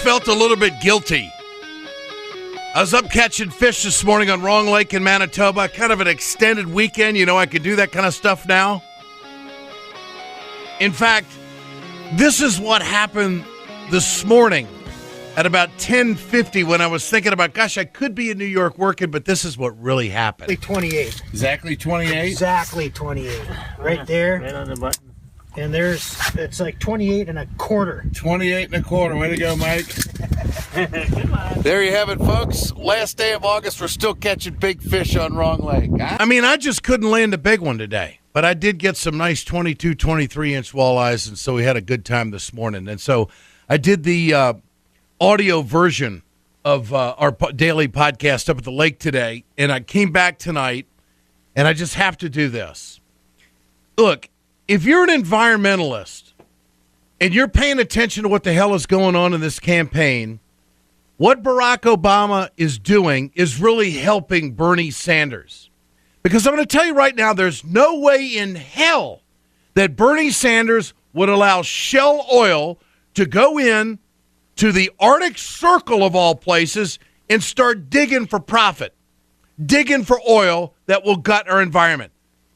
felt a little bit guilty. I was up catching fish this morning on Wrong Lake in Manitoba, kind of an extended weekend. You know, I could do that kind of stuff now. In fact, this is what happened this morning at about 10:50 when I was thinking about, gosh, I could be in New York working, but this is what really happened. Exactly 28. Exactly 28? Exactly 28. Right there. Right on the button. And it's like 28 and a quarter. 28 and a quarter. Way to go, Mike. There you have it, folks. Last day of August, we're still catching big fish on Wrong Lake. I mean, I just couldn't land a big one today, but I did get some nice 22, 23-inch walleyes, and so we had a good time this morning. And so I did the audio version of our daily podcast up at the lake today, and I came back tonight, and I just have to do this. Look, if you're an environmentalist and you're paying attention to what the hell is going on in this campaign, what Barack Obama is doing is really helping Bernie Sanders. Because I'm going to tell you right now, there's no way in hell that Bernie Sanders would allow Shell Oil to go in to the Arctic Circle of all places and start digging for profit, digging for oil that will gut our environment.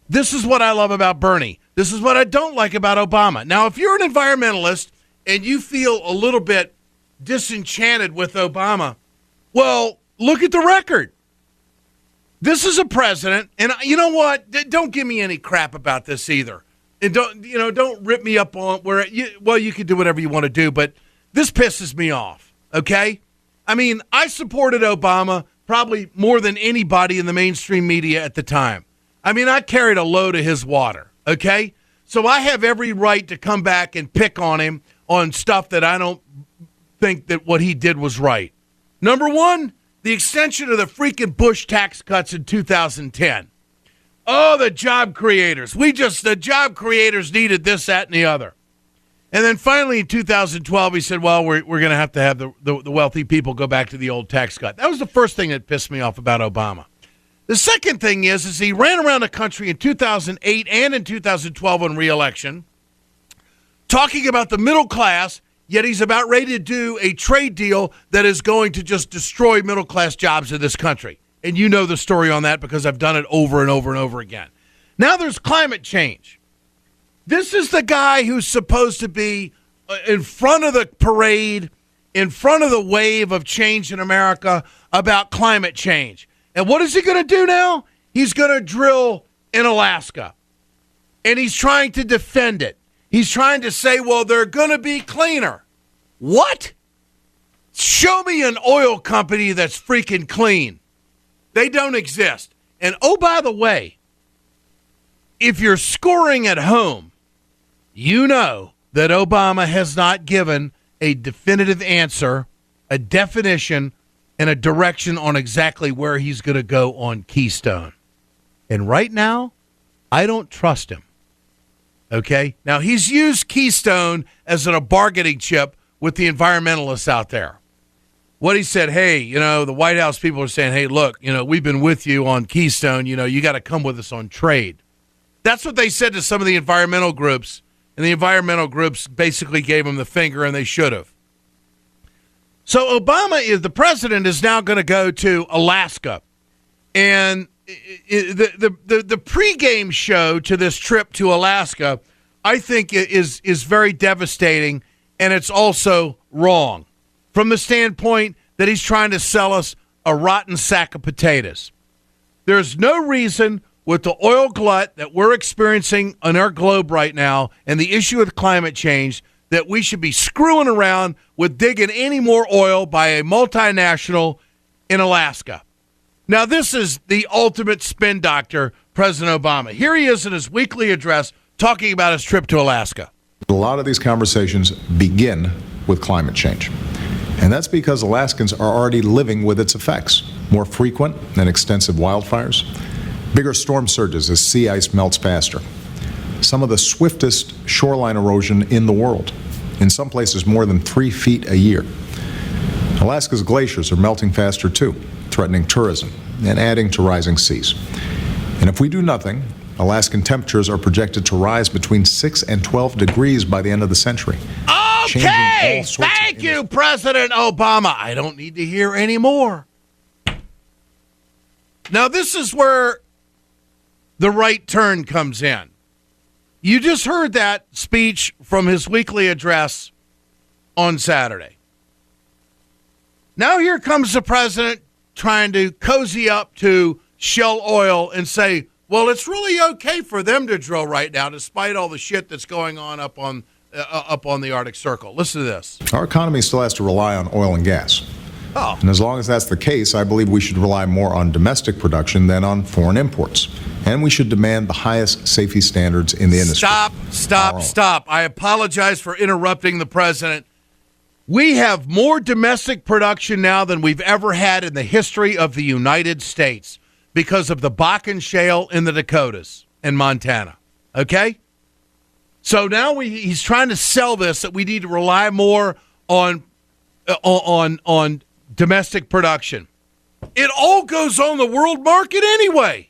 This is what I love about Bernie. This is what I don't like about Obama. Now, if you're an environmentalist and you feel a little bit disenchanted with Obama, well, look at the record. This is a president, and you know what? Don't give me any crap about this either. And don't rip me up on where you can do whatever you want to do, but this pisses me off, okay? I mean, I supported Obama probably more than anybody in the mainstream media at the time. I mean, I carried a load of his water, okay? So I have every right to come back and pick on him on stuff that I don't think that what he did was right. Number one, the extension of the freaking Bush tax cuts in 2010. Oh, the job creators. The job creators needed this, that, and the other. And then finally in 2012, he said, well, we're going to have the wealthy people go back to the old tax cut. That was the first thing that pissed me off about Obama. The second thing is he ran around the country in 2008 and in 2012 on re-election talking about the middle class, yet he's about ready to do a trade deal that is going to just destroy middle-class jobs in this country. And you know the story on that because I've done it over and over and over again. Now there's climate change. This is the guy who's supposed to be in front of the parade, in front of the wave of change in America about climate change. And what is he going to do now? He's going to drill in Alaska. And he's trying to defend it. He's trying to say, well, they're going to be cleaner. What? Show me an oil company that's freaking clean. They don't exist. And oh, by the way, if you're scoring at home, you know that Obama has not given a definitive answer, a definition, and a direction on exactly where he's going to go on Keystone. And right now, I don't trust him. Okay? Now, he's used Keystone as a bargaining chip with the environmentalists out there. What he said, hey, the White House people are saying, hey, look, we've been with you on Keystone. You got to come with us on trade. That's what they said to some of the environmental groups, and the environmental groups basically gave him the finger, and they should have. So the president is now going to go to Alaska, and the pregame show to this trip to Alaska, I think, is very devastating, and it's also wrong from the standpoint that he's trying to sell us a rotten sack of potatoes. There's no reason with the oil glut that we're experiencing on our globe right now and the issue of climate change that we should be screwing around with digging any more oil by a multinational in Alaska. Now, this is the ultimate spin doctor, President Obama. Here he is in his weekly address talking about his trip to Alaska. A lot of these conversations begin with climate change. And that's because Alaskans are already living with its effects. More frequent and extensive wildfires, bigger storm surges as sea ice melts faster, some of the swiftest shoreline erosion in the world, in some places more than 3 feet a year. Alaska's glaciers are melting faster too, threatening tourism and adding to rising seas. And if we do nothing, Alaskan temperatures are projected to rise between 6 and 12 degrees by the end of the century. Oh, changing Okay, all sorts of thank you, industries. President Obama. I don't need to hear any more. Now, this is where the right turn comes in. You just heard that speech from his weekly address on Saturday. Now here comes the president trying to cozy up to Shell Oil and say, well, it's really okay for them to drill right now despite all the shit that's going on up on the Arctic Circle. Listen to this. Our economy still has to rely on oil and gas. Oh. And as long as that's the case, I believe we should rely more on domestic production than on foreign imports. And we should demand the highest safety standards in the industry. Stop. I apologize for interrupting the president. We have more domestic production now than we've ever had in the history of the United States because of the Bakken Shale in the Dakotas and Montana. Okay? So now he's trying to sell this that we need to rely more on domestic production. It all goes on the world market anyway.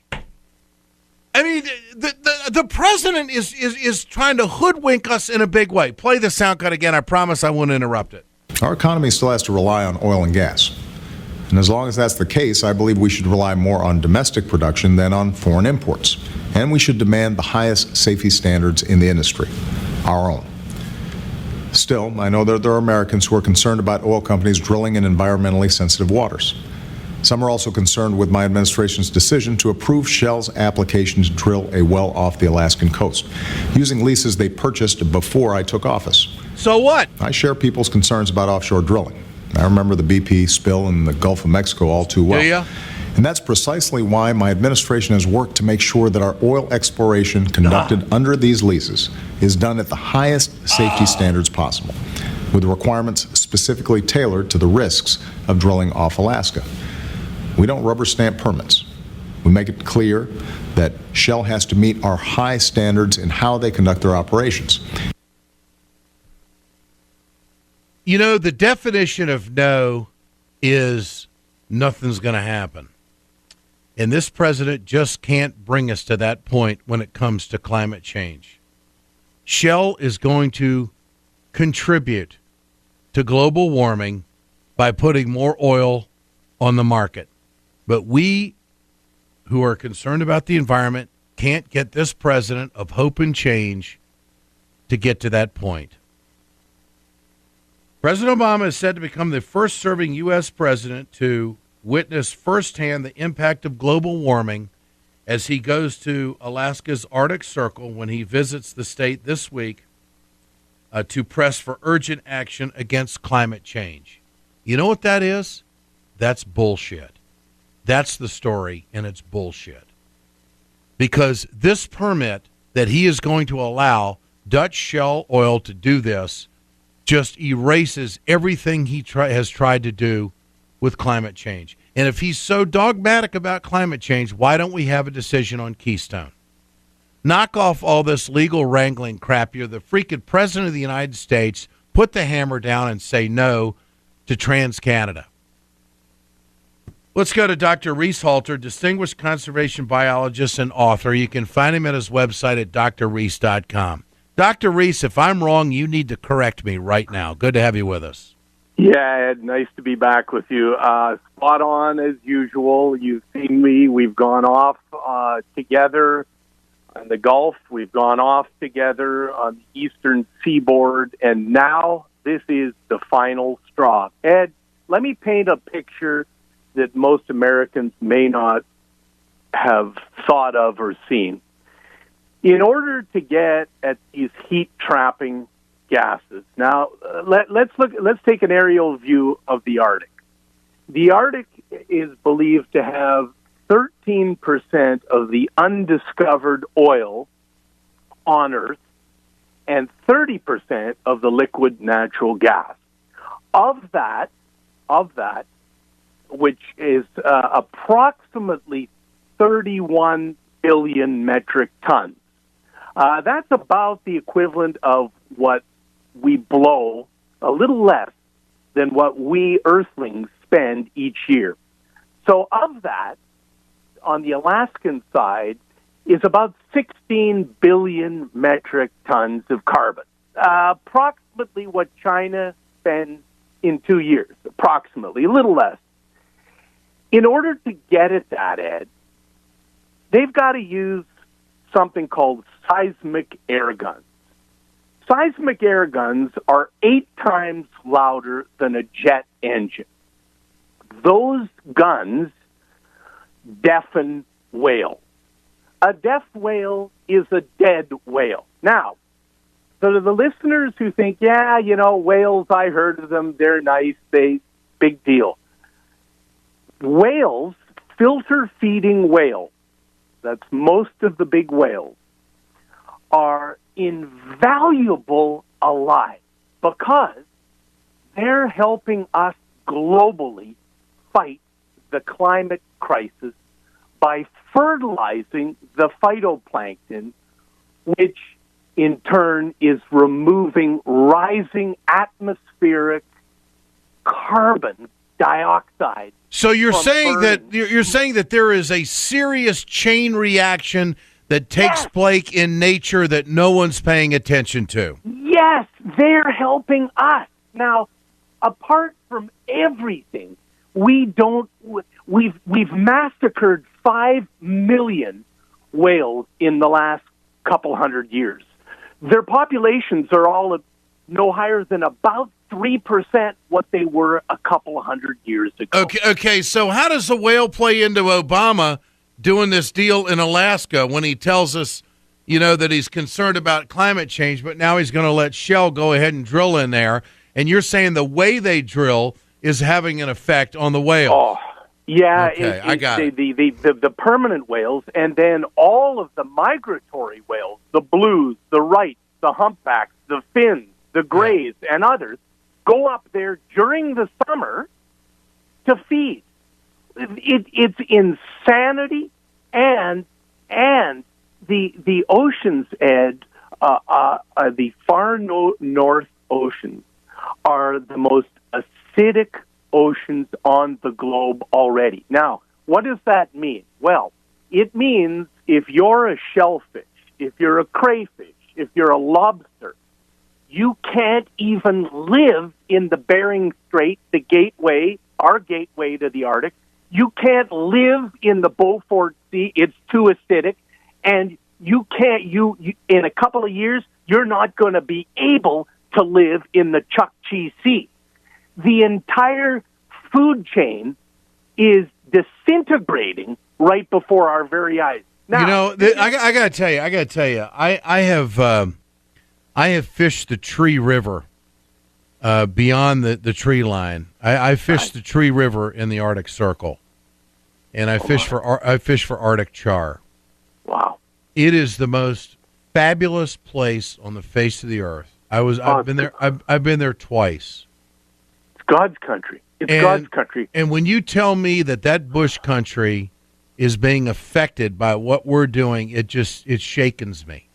I mean, the president is trying to hoodwink us in a big way. Play the sound cut again. I promise I won't interrupt it. Our economy still has to rely on oil and gas. And as long as that's the case, I believe we should rely more on domestic production than on foreign imports. And we should demand the highest safety standards in the industry, our own. Still, I know that there are Americans who are concerned about oil companies drilling in environmentally sensitive waters. Some are also concerned with my administration's decision to approve Shell's application to drill a well off the Alaskan coast, using leases they purchased before I took office. So what? I share people's concerns about offshore drilling. I remember the BP spill in the Gulf of Mexico all too well. Do you? And that's precisely why my administration has worked to make sure that our oil exploration conducted under these leases is done at the highest safety standards possible, with requirements specifically tailored to the risks of drilling off Alaska. We don't rubber stamp permits. We make it clear that Shell has to meet our high standards in how they conduct their operations. You know, the definition of no is nothing's going to happen. And this president just can't bring us to that point when it comes to climate change. Shell is going to contribute to global warming by putting more oil on the market. But we, who are concerned about the environment, can't get this president of hope and change to get to that point. President Obama is said to become the first serving U.S. president to witness firsthand the impact of global warming as he goes to Alaska's Arctic Circle when he visits the state this week to press for urgent action against climate change. You know what that is? That's bullshit. That's the story, and it's bullshit. Because this permit that he is going to allow Dutch Shell Oil to do this just erases everything he has tried to do with climate change. And if he's so dogmatic about climate change, why don't we have a decision on Keystone? Knock off all this legal wrangling crap. You're the freaking president of the United States. Put the hammer down and say no to TransCanada. Let's go to Dr. Reese Halter, distinguished conservation biologist and author. You can find him at his website at drreese.com. Dr. Reese, if I'm wrong, you need to correct me right now. Good to have you with us. Yeah, Ed, nice to be back with you. Spot on as usual. You've seen me. We've gone off together on the Gulf. We've gone off together on the eastern seaboard. And now this is the final straw. Ed, let me paint a picture that most Americans may not have thought of or seen. In order to get at these heat-trapping gases, now let's take an aerial view of the Arctic. The Arctic is believed to have 13% of the undiscovered oil on Earth and 30% of the liquid natural gas. Of that, which is approximately 31 billion metric tons. That's about the equivalent of what we blow, a little less than what we Earthlings spend each year. So of that, on the Alaskan side, is about 16 billion metric tons of carbon. approximately what China spends in 2 years, approximately, a little less. In order to get at that, Ed, they've got to use something called seismic air guns. Seismic air guns are 8 times louder than a jet engine. Those guns deafen whales. A deaf whale is a dead whale. Now, so to the listeners who think, yeah, whales, I heard of them, they're nice, big deal. Whales, filter-feeding whales, that's most of the big whales, are invaluable alive because they're helping us globally fight the climate crisis by fertilizing the phytoplankton, which in turn is removing rising atmospheric carbon dioxide. So you're saying that there is a serious chain reaction that takes place in nature that no one's paying attention to. Yes, they're helping us. Now, apart from everything, we've massacred 5 million whales in the last couple hundred years. Their populations are all no higher than about 3% what they were a couple hundred years ago. Okay. So how does the whale play into Obama doing this deal in Alaska when he tells us, that he's concerned about climate change, but now he's going to let Shell go ahead and drill in there? And you're saying the way they drill is having an effect on the whales. Oh, yeah. Okay, I got it. The permanent whales, and then all of the migratory whales, the blues, the rights, the humpbacks, the fins, the grays, and others, go up there during the summer to feed. It's insanity, and the oceans, Ed, the far north oceans are the most acidic oceans on the globe already. Now, what does that mean? Well, it means if you're a shellfish, if you're a crayfish, if you're a lobster, you can't even live in the Bering Strait, the gateway, our gateway to the Arctic. You can't live in the Beaufort Sea. It's too acidic. And you can't, in a couple of years, you're not going to be able to live in the Chukchi Sea. The entire food chain is disintegrating right before our very eyes. Now, I got to tell you, I have fished the Tree River beyond the tree line. I fished the Tree River in the Arctic Circle, and I fish for Arctic char. Wow! It is the most fabulous place on the face of the earth. I've been there. I've been there twice. It's God's country. God's country. And when you tell me that bush country is being affected by what we're doing, it shakens me.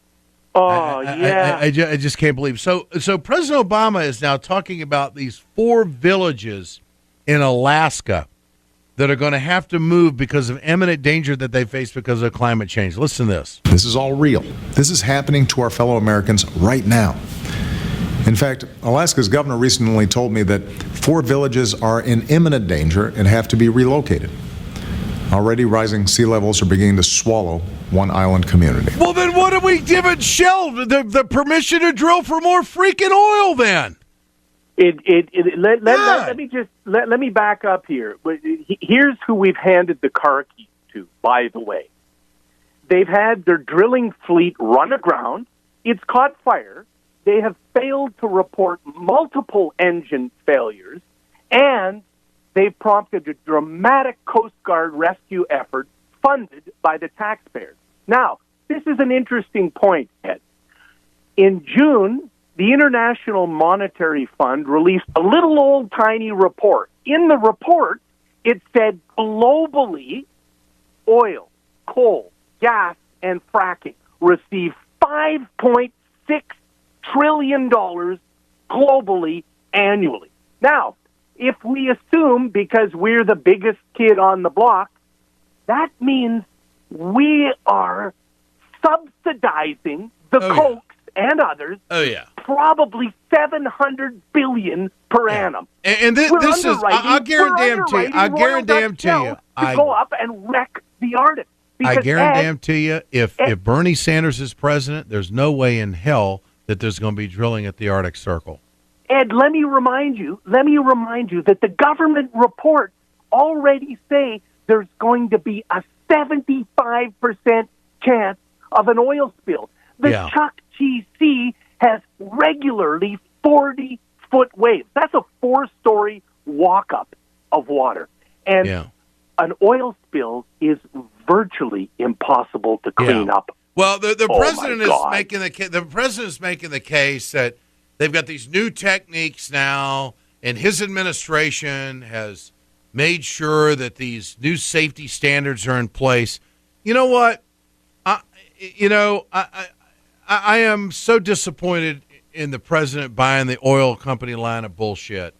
Oh, yeah. I just can't believe. So President Obama is now talking about these 4 villages in Alaska that are going to have to move because of imminent danger that they face because of climate change. Listen to this. This is all real. This is happening to our fellow Americans right now. In fact, Alaska's governor recently told me that 4 villages are in imminent danger and have to be relocated. Already rising sea levels are beginning to swallow one island community. Well, then what are we giving Shell the permission to drill for more freaking oil then? Let me back up here. Here's who we've handed the car keys to, by the way. They've had their drilling fleet run aground. It's caught fire. They have failed to report multiple engine failures, and they've prompted a dramatic Coast Guard rescue effort funded by the taxpayers. Now, this is an interesting point, Ed. In June, the International Monetary Fund released a little old tiny report. In the report, it said globally, oil, coal, gas, and fracking receive $5.6 trillion globally annually. Now, if we assume, because we're the biggest kid on the block, that means we are subsidizing the Cokes and others. Oh, yeah. Probably $700 billion per annum. And this is, I guarantee you, to go up and wreck the Arctic. I guarantee you, if Bernie Sanders is president, there's no way in hell that there's going to be drilling at the Arctic Circle. Ed, let me remind you that the government reports already say there's going to be a 75% chance of an oil spill. The Chukchi Sea has regularly 40-foot waves. That's a 4-story walk-up of water. And an oil spill is virtually impossible to clean up. Well, the president is making the case that they've got these new techniques now, and his administration has made sure that these new safety standards are in place. You know what? I am so disappointed in the president buying the oil company line of bullshit.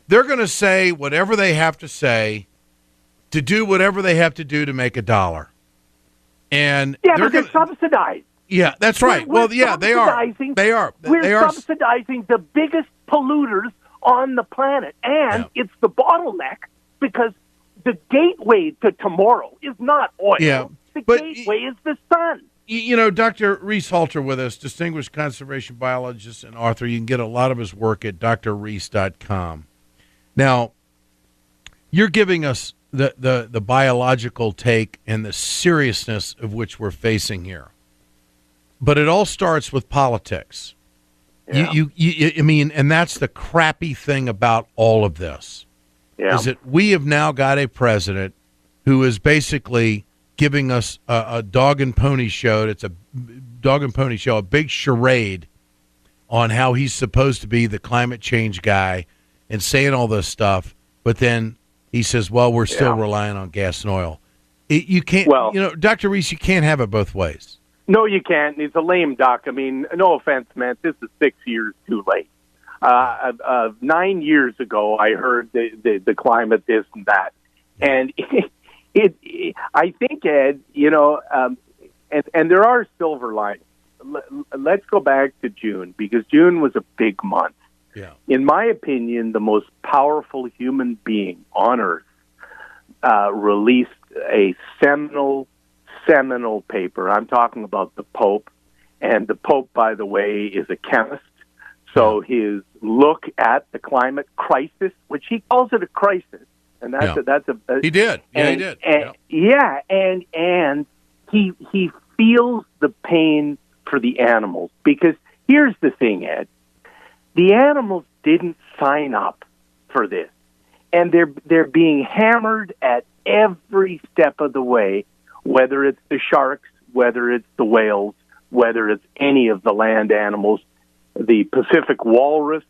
They're going to say whatever they have to say to do whatever they have to do to make a dollar. And they're subsidized. Yeah, that's right. They are. They are. We're subsidizing the biggest polluters on the planet, and it's the bottleneck because the gateway to tomorrow is not oil. Yeah, the gateway is the sun. Dr. Reese Halter with us, distinguished conservation biologist and author. You can get a lot of his work at drreese.com. Now, you're giving us the biological take and the seriousness of which we're facing here. But it all starts with politics. Yeah. And that's the crappy thing about all of this. Yeah. Is that we have now got a president who is basically giving us a dog and pony show. It's a dog and pony show, a big charade on how he's supposed to be the climate change guy and saying all this stuff. But then he says, well, we're still relying on gas and oil. You can't, Dr. Reese, you can't have it both ways. No, you can't. It's a lame duck. I mean, no offense, man. This is 6 years too late. 9 years ago, I heard the climate this and that. And I think, Ed, and there are silver linings. Let's go back to June, because June was a big month. Yeah. In my opinion, the most powerful human being on Earth released a seminal paper. I'm talking about the Pope. And the Pope, by the way, is a chemist. So his look at the climate crisis, which he calls it a crisis, and he did. He did. And he feels the pain for the animals, because here's the thing, Ed. The animals didn't sign up for this, and they're being hammered at every step of the way, whether it's the sharks, whether it's the whales, whether it's any of the land animals. The Pacific walrus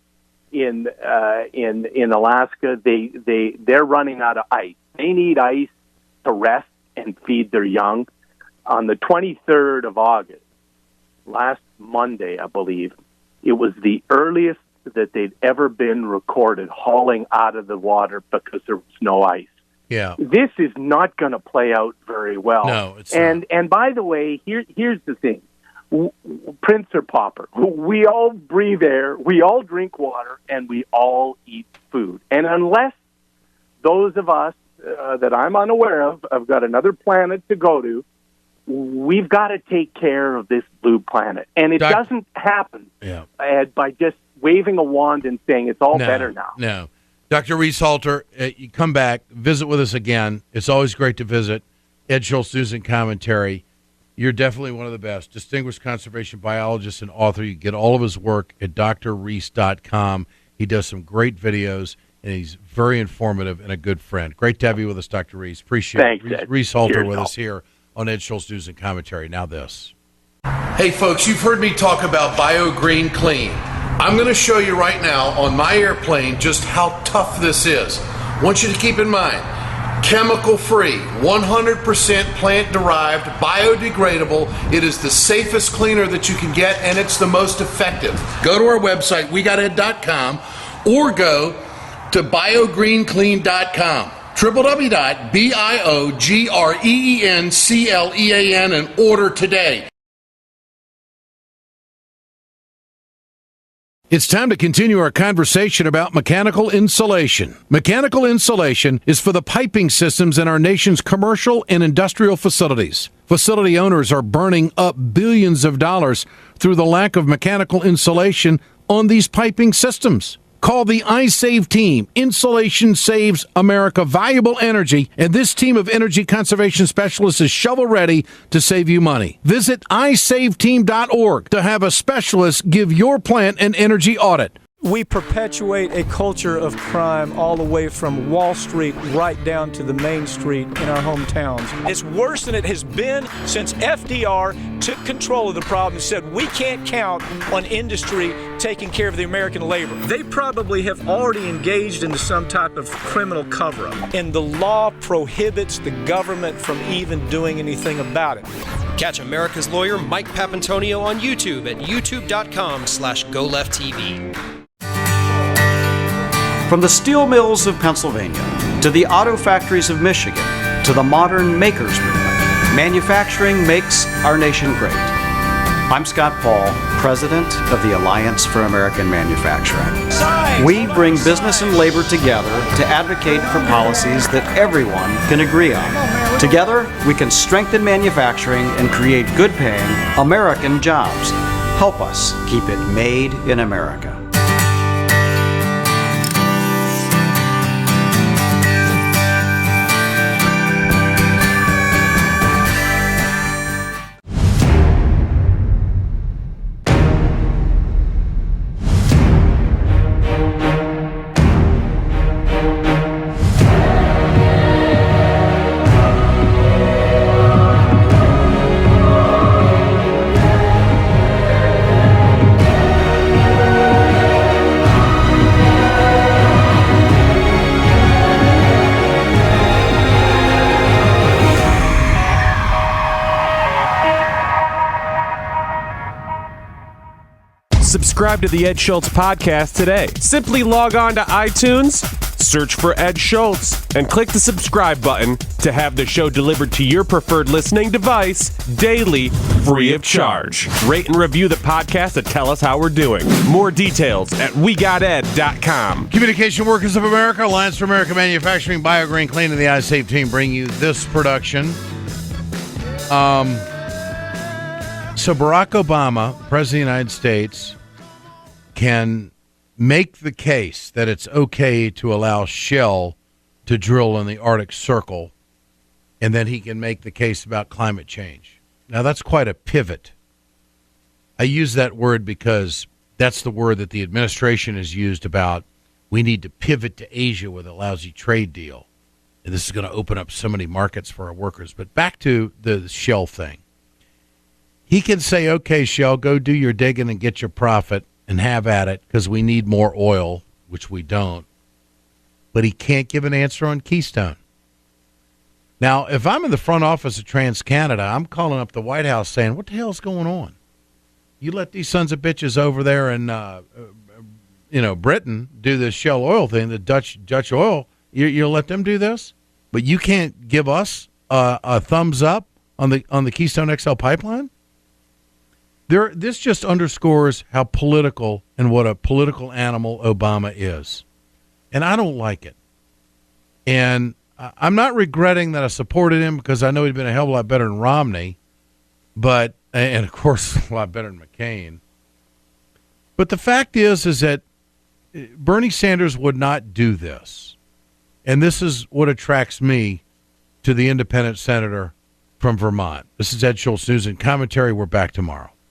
in Alaska, they're running out of ice. They need ice to rest and feed their young. On the 23rd of August, last Monday, I believe, it was the earliest that they'd ever been recorded hauling out of the water because there was no ice. Yeah, this is not going to play out very well. No, it's not. And by the way, here's the thing. Prince or pauper, we all breathe air, we all drink water, and we all eat food. And unless those of us that I'm unaware of have got another planet to go to, we've got to take care of this blue planet. And it doesn't happen by just waving a wand and saying it's all better now. No. Dr. Reese Halter, you come back, visit with us again. It's always great to visit. Ed Schultz, News and Commentary. You're definitely one of the best. Distinguished conservation biologist and author. You get all of his work at drreese.com. He does some great videos, and he's very informative and a good friend. Great to have you with us, Dr. Reese. Appreciate it. Reese Halter with us here on Ed Schultz News and Commentary. Now this. Hey, folks, you've heard me talk about BioGreen Clean. I'm going to show you right now on my airplane just how tough this is. I want you to keep in mind, chemical-free, 100% plant-derived, biodegradable. It is the safest cleaner that you can get, and it's the most effective. Go to our website, wegoted.com, or go to biogreenclean.com. www.biogreenclean and order today. It's time to continue our conversation about mechanical insulation. Mechanical insulation is for the piping systems in our nation's commercial and industrial facilities. Facility owners are burning up billions of dollars through the lack of mechanical insulation on these piping systems. Call the iSave team. Insulation saves America valuable energy, and this team of energy conservation specialists is shovel-ready to save you money. Visit iSaveTeam.org to have a specialist give your plant an energy audit. We perpetuate a culture of crime all the way from Wall Street right down to the main street in our hometowns. It's worse than it has been since FDR took control of the problem and said we can't count on industry taking care of the American labor. They probably have already engaged into some type of criminal cover-up, and the law prohibits the government from even doing anything about it. Catch America's lawyer Mike Papantonio on YouTube at youtube.com/GoLeftTV. From the steel mills of Pennsylvania to the auto factories of Michigan to the modern makers movement, manufacturing makes our nation great. I'm Scott Paul, president of the Alliance for American Manufacturing. We bring business and labor together to advocate for policies that everyone can agree on. Together, we can strengthen manufacturing and create good-paying American jobs. Help us keep it made in America. Subscribe to the Ed Schultz podcast today. Simply log on to iTunes, search for Ed Schultz, and click the subscribe button to have the show delivered to your preferred listening device daily, free of charge. Rate and review the podcast to tell us how we're doing. More details at WeGotEd.com. Communication Workers of America, Alliance for American Manufacturing, BioGreen Clean, and the iSave team bring you this production. So Barack Obama, President of the United States, can make the case that it's okay to allow Shell to drill in the Arctic Circle, and then he can make the case about climate change. Now, that's quite a pivot. I use that word because that's the word that the administration has used about we need to pivot to Asia with a lousy trade deal. And this is going to open up so many markets for our workers. But back to the Shell thing. He can say, okay, Shell, go do your digging and get your profit and have at it because we need more oil, which we don't. But he can't give an answer on Keystone. Now, if I'm in the front office of TransCanada, I'm calling up the White House saying, what the hell's going on? You let these sons of bitches over there in Britain do this Shell oil thing, the Dutch oil. You'll let them do this? But you can't give us a thumbs up on the Keystone XL pipeline? This just underscores how political and what a political animal Obama is. And I don't like it. And I'm not regretting that I supported him because I know he'd been a hell of a lot better than Romney, and of course a lot better than McCain. But the fact is that Bernie Sanders would not do this. And this is what attracts me to the independent senator from Vermont. This is Ed Schultz News and Commentary. We're back tomorrow.